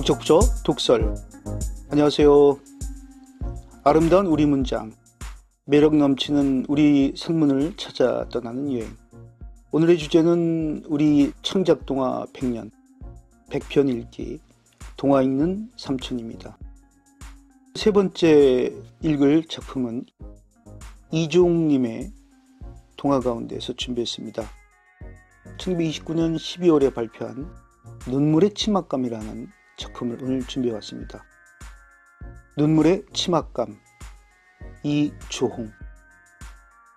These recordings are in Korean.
북적북적 독설. 안녕하세요. 아름다운 우리 문장, 매력 넘치는 우리 산문을 찾아 떠나는 여행. 오늘의 주제는 우리 창작동화 100년, 100편 읽기, 동화 읽는 삼촌입니다. 세 번째 읽을 작품은 이종님의 동화 가운데서 준비했습니다. 1929년 12월에 발표한 눈물의 치맛감이라는 작품을 오늘 준비해왔습니다. 눈물의 치맛감, 이주홍.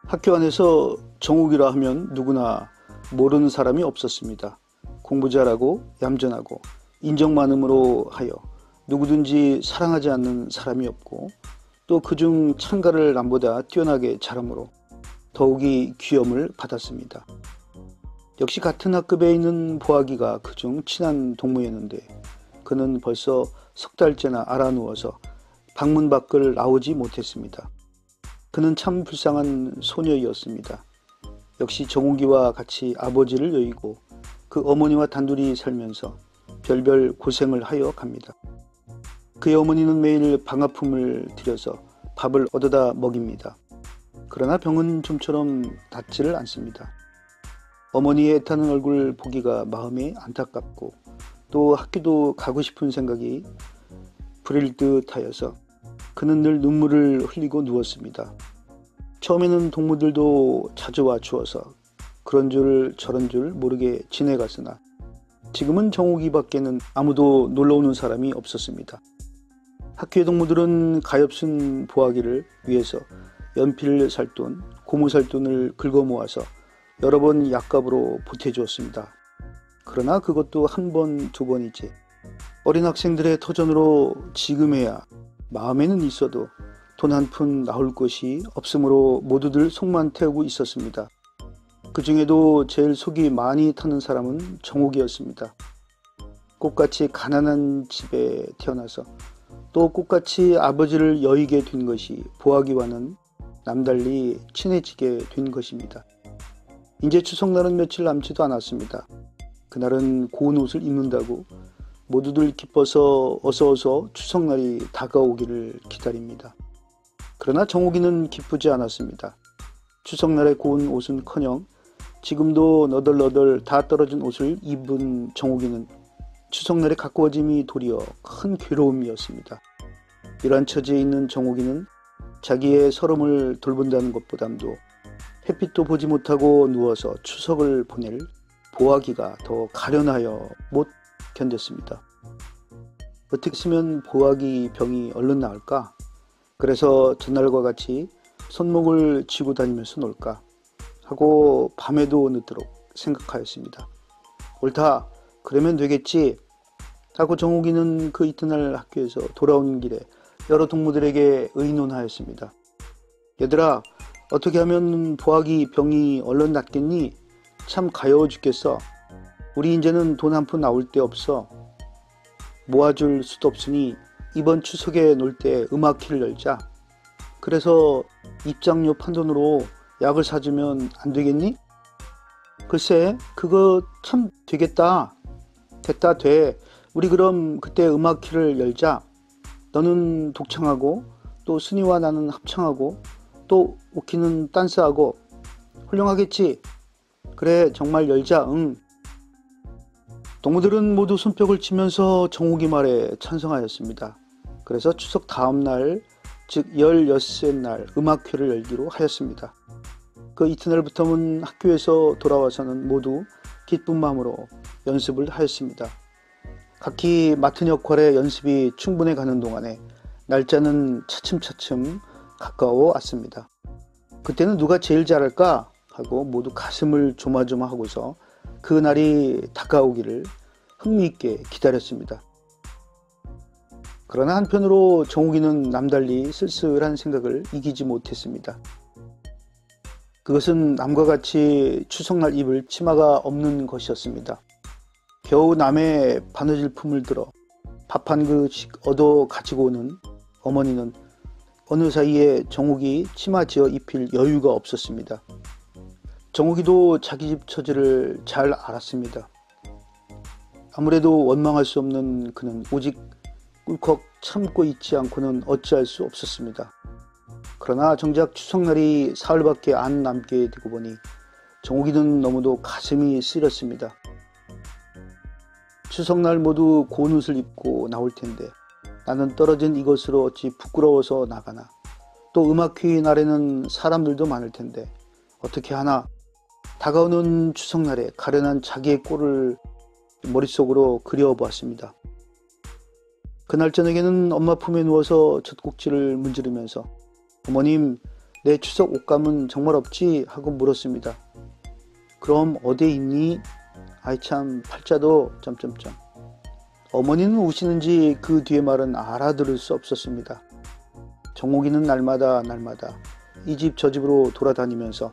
학교 안에서 정욱이라 하면 누구나 모르는 사람이 없었습니다. 공부 잘하고 얌전하고 인정 많음으로 하여 누구든지 사랑하지 않는 사람이 없고, 또 그중 창가를 남보다 뛰어나게 자라므로 더욱이 귀염을 받았습니다. 역시 같은 학급에 있는 보아기가 그중 친한 동무였는데 그는 벌써 석 달째나 알아누워서 방문 밖을 나오지 못했습니다. 그는 참 불쌍한 소녀였습니다. 역시 정욱이와 같이 아버지를 여의고 그 어머니와 단둘이 살면서 별별 고생을 하여 갑니다. 그의 어머니는 매일 방아품을 들여서 밥을 얻어다 먹입니다. 그러나 병은 좀처럼 낫지를 않습니다. 어머니의 애타는 얼굴 보기가 마음이 안타깝고, 또 학교도 가고 싶은 생각이 부릴 듯 하여서 그는 늘 눈물을 흘리고 누웠습니다. 처음에는 동무들도 자주 와 주어서 그런 줄 저런 줄 모르게 지내갔으나 지금은 정욱이 밖에는 아무도 놀러오는 사람이 없었습니다. 학교의 동무들은 가엾은 보아기를 위해서 연필 살 돈, 고무 살 돈을 긁어 모아서 여러 번 약값으로 보태주었습니다. 그러나 그것도 한 번, 두 번이지 어린 학생들의 터전으로 지금해야 마음에는 있어도 돈 한 푼 나올 것이 없으므로 모두들 속만 태우고 있었습니다. 그 중에도 제일 속이 많이 타는 사람은 정욱이었습니다. 꽃같이 가난한 집에 태어나서 또 꽃같이 아버지를 여의게 된 것이 보아기와는 남달리 친해지게 된 것입니다. 이제 추석날은 며칠 남지도 않았습니다. 그날은 고운 옷을 입는다고 모두들 기뻐서 어서 추석날이 다가오기를 기다립니다. 그러나 정욱이는 기쁘지 않았습니다. 추석날의 고운 옷은커녕 지금도 너덜너덜 다 떨어진 옷을 입은 정욱이는 추석날의 가꾸어짐이 도리어 큰 괴로움이었습니다. 이러한 처지에 있는 정욱이는 자기의 서름을 돌본다는 것보담도 햇빛도 보지 못하고 누워서 추석을 보낼 보아기가 더 가련하여 못 견뎠습니다. 어떻게 했으면 보아기 병이 얼른 나을까? 그래서 전날과 같이 손목을 쥐고 다니면서 놀까? 하고 밤에도 늦도록 생각하였습니다. 옳다, 그러면 되겠지 하고 정욱이는 그 이튿날 학교에서 돌아오는 길에 여러 동무들에게 의논하였습니다. 얘들아, 어떻게 하면 보아기 병이 얼른 낫겠니? 참 가여워 죽겠어. 우리 이제는 돈 한 푼 나올 데 없어. 모아줄 수도 없으니 이번 추석에 놀 때 음악회를 열자. 그래서 입장료 판돈으로 약을 사주면 안 되겠니? 글쎄, 그거 참 되겠다. 됐다, 돼. 우리 그럼 그때 음악회를 열자. 너는 독창하고 또 순이와 나는 합창하고 또 오키는 댄스하고 훌륭하겠지? 그래, 정말 열자, 응. 동무들은 모두 손뼉을 치면서 정욱이 말에 찬성하였습니다. 그래서 추석 다음 날, 즉 16째 날 음악회를 열기로 하였습니다. 그 이튿날부터는 학교에서 돌아와서는 모두 기쁜 마음으로 연습을 하였습니다. 각기 맡은 역할의 연습이 충분해 가는 동안에 날짜는 차츰차츰 가까워 왔습니다. 그때는 누가 제일 잘할까 하고 모두 가슴을 조마조마하고서 그 날이 다가오기를 흥미있게 기다렸습니다. 그러나 한편으로 정욱이는 남달리 쓸쓸한 생각을 이기지 못했습니다. 그것은 남과 같이 추석날 입을 치마가 없는 것이었습니다. 겨우 남의 바느질품을 들어 밥 한 그릇씩 얻어 가지고 오는 어머니는 어느 사이에 정욱이 치마 지어 입힐 여유가 없었습니다. 정욱이도 자기 집 처지를 잘 알았습니다. 아무래도 원망할 수 없는 그는 오직 꿀꺽 참고 있지 않고는 어찌할 수 없었습니다. 그러나 정작 추석날이 사흘밖에 안 남게 되고 보니 정욱이는 너무도 가슴이 쓰렸습니다. 추석날 모두 고운 옷을 입고 나올 텐데 나는 떨어진 이것으로 어찌 부끄러워서 나가나. 또 음악회 날에는 사람들도 많을 텐데 어떻게 하나. 다가오는 추석날에 가련한 자기의 꼴을 머릿속으로 그려보았습니다. 그날 저녁에는 엄마 품에 누워서 젖꼭지를 문지르면서 어머님, 내 추석 옷감은 정말 없지? 하고 물었습니다. 그럼 어디 있니? 아이 참 팔자도... 어머니는 우시는지 그 뒤의 말은 알아들을 수 없었습니다. 정욱이는 날마다 이 집 저 집으로 돌아다니면서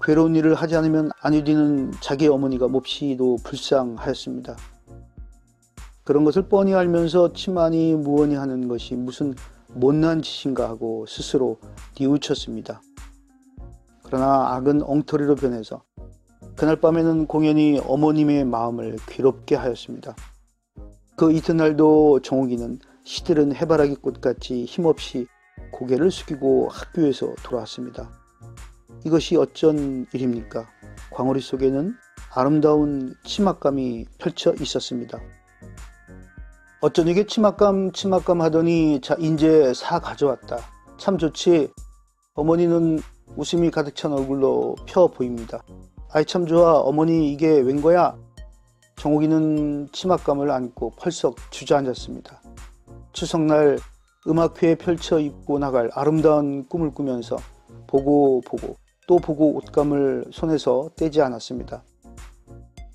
괴로운 일을 하지 않으면 안 유디는 자기 어머니가 몹시도 불쌍하였습니다. 그런 것을 뻔히 알면서 치마니 무언이 하는 것이 무슨 못난 짓인가 하고 스스로 뉘우쳤습니다. 그러나 악은 엉터리로 변해서 그날 밤에는 공연히 어머님의 마음을 괴롭게 하였습니다. 그 이튿날도 정욱이는 시들은 해바라기 꽃같이 힘없이 고개를 숙이고 학교에서 돌아왔습니다. 이것이 어쩐 일입니까? 광우리 속에는 아름다운 치맛감이 펼쳐 있었습니다. 어쩐 이게 치맛감 하더니 자 인제 사 가져왔다. 참 좋지. 어머니는 웃음이 가득 찬 얼굴로 펴 보입니다. 아이 참 좋아. 어머니 이게 웬거야? 정욱이는 치맛감을 안고 펄썩 주저앉았습니다. 추석날 음악회에 펼쳐 입고 나갈 아름다운 꿈을 꾸면서 보고 또 보고 옷감을 손에서 떼지 않았습니다.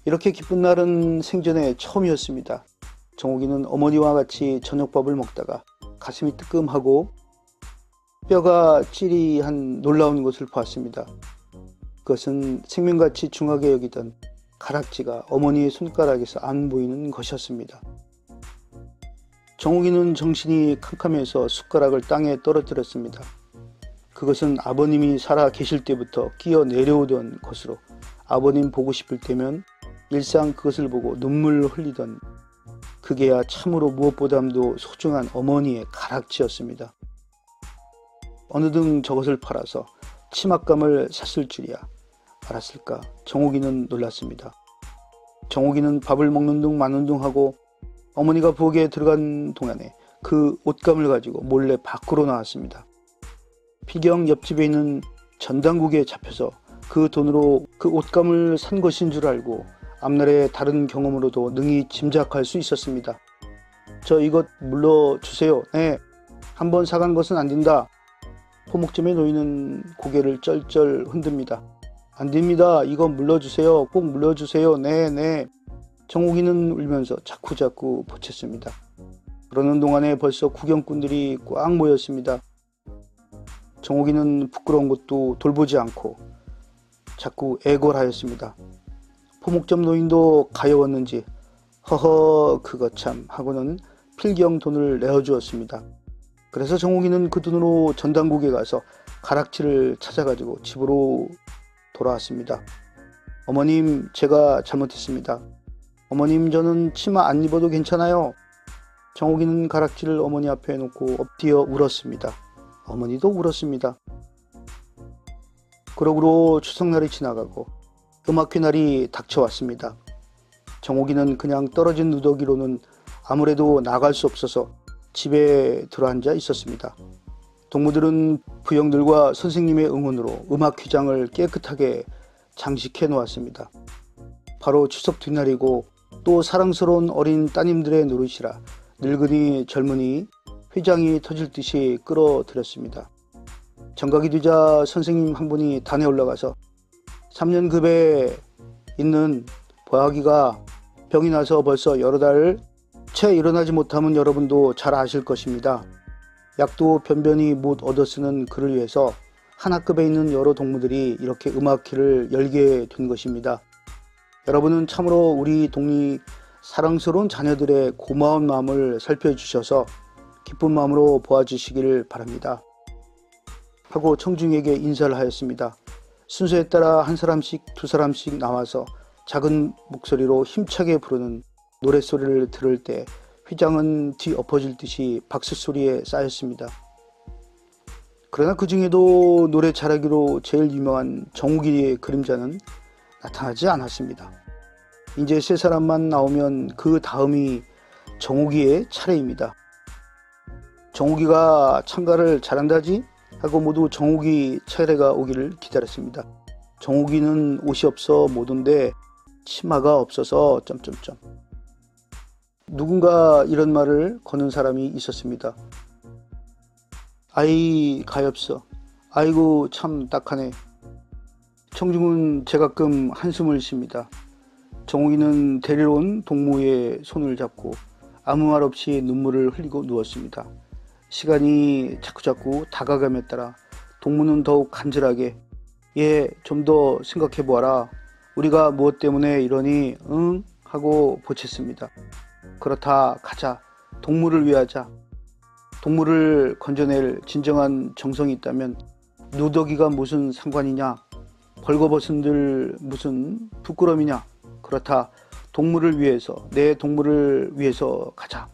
이렇게 기쁜 날은 생전에 처음이었습니다. 정욱이는 어머니와 같이 저녁밥을 먹다가 가슴이 뜨끔하고 뼈가 찌리한 놀라운 것을 보았습니다. 그것은 생명같이 중하게 여기던 가락지가 어머니의 손가락에서 안 보이는 것이었습니다. 정욱이는 정신이 캄캄해서 숟가락을 땅에 떨어뜨렸습니다. 그것은 아버님이 살아 계실 때부터 끼어 내려오던 것으로 아버님 보고 싶을 때면 일상 그것을 보고 눈물 흘리던 그게야 참으로 무엇보다도 소중한 어머니의 가락지였습니다. 어느덧 저것을 팔아서 치맛감을 샀을 줄이야 알았을까. 정욱이는 놀랐습니다. 정욱이는 밥을 먹는 둥 마는 둥 하고 어머니가 부엌에 들어간 동안에 그 옷감을 가지고 몰래 밖으로 나왔습니다. 피경 옆집에 있는 전당국에 잡혀서 그 돈으로 그 옷감을 산 것인 줄 알고 앞날의 다른 경험으로도 능히 짐작할 수 있었습니다. 저 이것 물러주세요. 네, 한번 사간 것은 안 된다. 포목점에 놓이는 고개를 쩔쩔 흔듭니다. 안 됩니다. 이거 물러주세요. 꼭 물러주세요. 네. 정욱이는 울면서 자꾸자꾸 보챘습니다. 그러는 동안에 벌써 구경꾼들이 꽉 모였습니다. 정욱이는 부끄러운 것도 돌보지 않고 자꾸 애걸하였습니다. 포목점 노인도 가여웠는지 허허 그거 참 하고는 필경 돈을 내어주었습니다. 그래서 정욱이는 그 돈으로 전당국에 가서 가락지를 찾아가지고 집으로 돌아왔습니다. 어머님 제가 잘못했습니다. 어머님 저는 치마 안 입어도 괜찮아요. 정욱이는 가락지를 어머니 앞에 놓고 엎드려 울었습니다. 어머니도 울었습니다. 그러고로 추석날이 지나가고 음악회 날이 닥쳐왔습니다. 정욱이는 그냥 떨어진 누더기로는 아무래도 나갈 수 없어서 집에 들어앉아 있었습니다. 동무들은 부형들과 선생님의 응원으로 음악회장을 깨끗하게 장식해 놓았습니다. 바로 추석 뒷날이고 또 사랑스러운 어린 따님들의 노릇이라 늙은이 젊은이 회장이 터질 듯이 끌어들였습니다. 정각이 되자 선생님 한 분이 단에 올라가서 3년 급에 있는 보아기가 병이 나서 벌써 여러 달 채 일어나지 못하면 여러분도 잘 아실 것입니다. 약도 변변히 못 얻어쓰는 그를 위해서 한 학급에 있는 여러 동무들이 이렇게 음악회를 열게 된 것입니다. 여러분은 참으로 우리 동리 사랑스러운 자녀들의 고마운 마음을 살펴주셔서 기쁜 마음으로 보아주시길 바랍니다. 하고 청중에게 인사를 하였습니다. 순서에 따라 한 사람씩 두 사람씩 나와서 작은 목소리로 힘차게 부르는 노랫소리를 들을 때 휘장은 뒤엎어질 듯이 박수소리에 쌓였습니다. 그러나 그 중에도 노래 잘하기로 제일 유명한 정욱이의 그림자는 나타나지 않았습니다. 이제 세 사람만 나오면 그 다음이 정욱이의 차례입니다. 정욱이가 참가를 잘한다지 하고 모두 정욱이 차례가 오기를 기다렸습니다. 정욱이는 옷이 없어 못 온데 치마가 없어서 점점점. 누군가 이런 말을 거는 사람이 있었습니다. 아이 가엾어. 아이고 참 딱하네. 청중은 제가끔 한숨을 쉽니다. 정욱이는 데리러 온 동무의 손을 잡고 아무 말 없이 눈물을 흘리고 누웠습니다. 시간이 자꾸자꾸 다가감에 따라 동무는 더욱 간절하게 얘 좀 더 생각해 보아라. 우리가 무엇 때문에 이러니 응? 하고 보챘습니다. 그렇다 가자. 동무를 위하자. 동무를 건져낼 진정한 정성이 있다면 누더기가 무슨 상관이냐. 벌거벗은들 무슨 부끄러움이냐. 그렇다 동무를 위해서 내 동무를 위해서 가자.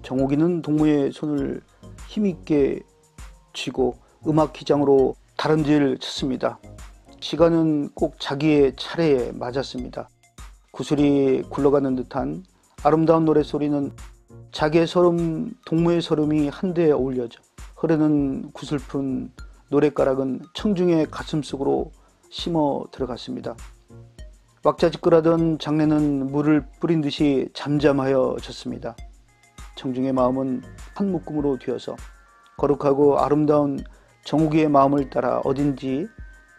정욱이는 동무의 손을 힘있게 쥐고 음악기장으로 다름질 쳤습니다. 시간은 꼭 자기의 차례에 맞았습니다. 구슬이 굴러가는 듯한 아름다운 노랫소리는 자기의 서름, 동무의 서름이 한데에 어울려져 흐르는 구슬픈 노랫가락은 청중의 가슴속으로 심어 들어갔습니다. 왁자지껄하던 장내는 물을 뿌린 듯이 잠잠하여졌습니다. 청중의 마음은 한 묶음으로 되어서 거룩하고 아름다운 정욱이의 마음을 따라 어딘지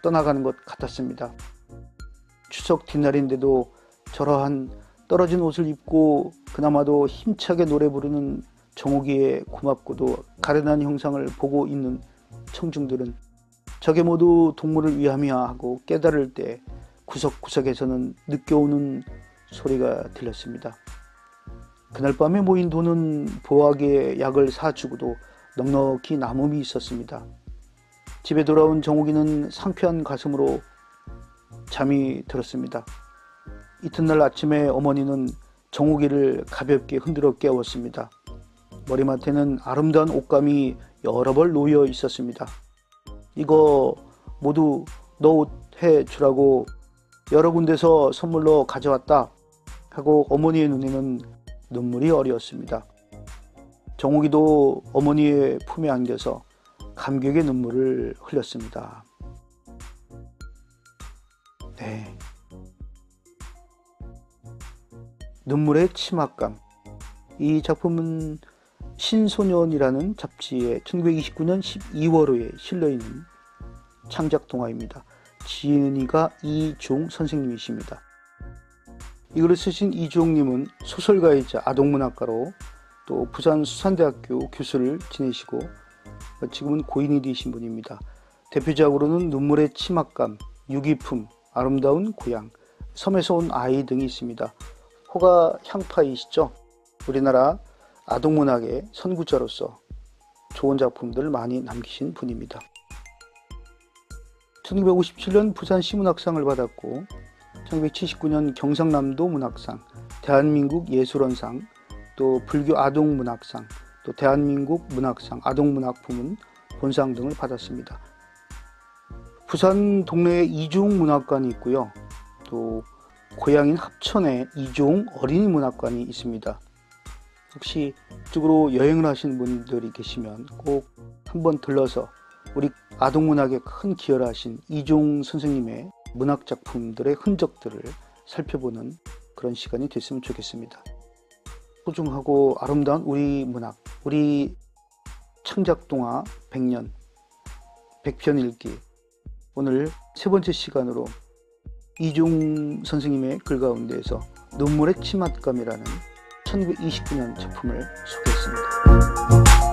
떠나가는 것 같았습니다. 추석 뒷날인데도 저러한 떨어진 옷을 입고 그나마도 힘차게 노래 부르는 정욱이의 고맙고도 가련한 형상을 보고 있는 청중들은 저게 모두 동무를 위함이야 하고 깨달을 때 구석구석에서는 느껴오는 소리가 들렸습니다. 그날 밤에 모인 돈은 보약의 약을 사주고도 넉넉히 남음이 있었습니다. 집에 돌아온 정욱이는 상쾌한 가슴으로 잠이 들었습니다. 이튿날 아침에 어머니는 정욱이를 가볍게 흔들어 깨웠습니다. 머리맡에는 아름다운 옷감이 여러 벌 놓여 있었습니다. 이거 모두 너 옷 해주라고 여러 군데서 선물로 가져왔다 하고 어머니의 눈에는 눈물이 어렸습니다. 정욱이도 어머니의 품에 안겨서 감격의 눈물을 흘렸습니다. 네. 눈물의 치맛감. 이 작품은 신소년이라는 잡지에 1929년 12월호에 실려있는 창작 동화입니다. 지은이가 이종 선생님이십니다. 이글을 쓰신 이종님은 소설가이자 아동문학가로 또 부산 수산대학교 교수를 지내시고 지금은 고인이 되신 분입니다. 대표작으로는 눈물의 치맛감, 유기품, 아름다운 고향, 섬에서 온 아이 등이 있습니다. 호가 향파이시죠? 우리나라 아동문학의 선구자로서 좋은 작품들을 많이 남기신 분입니다. 1957년 부산시문학상을 받았고 1979년 경상남도 문학상, 대한민국 예술원상, 또 불교 아동문학상, 또 대한민국 문학상, 아동문학 부문 본상 등을 받았습니다. 부산 동네에 이종 문학관이 있고요. 또 고향인 합천에 이종 어린이 문학관이 있습니다. 혹시 이쪽으로 여행을 하시는 분들이 계시면 꼭 한번 들러서 우리 아동문학에 큰 기여를 하신 이종 선생님의 문학작품들의 흔적들을 살펴보는 그런 시간이 됐으면 좋겠습니다. 소중하고 아름다운 우리 문학, 우리 창작동화 100년, 100편 읽기. 오늘 세 번째 시간으로 이종 선생님의 글 가운데에서 눈물의 치맛감이라는 1929년 작품을 소개했습니다.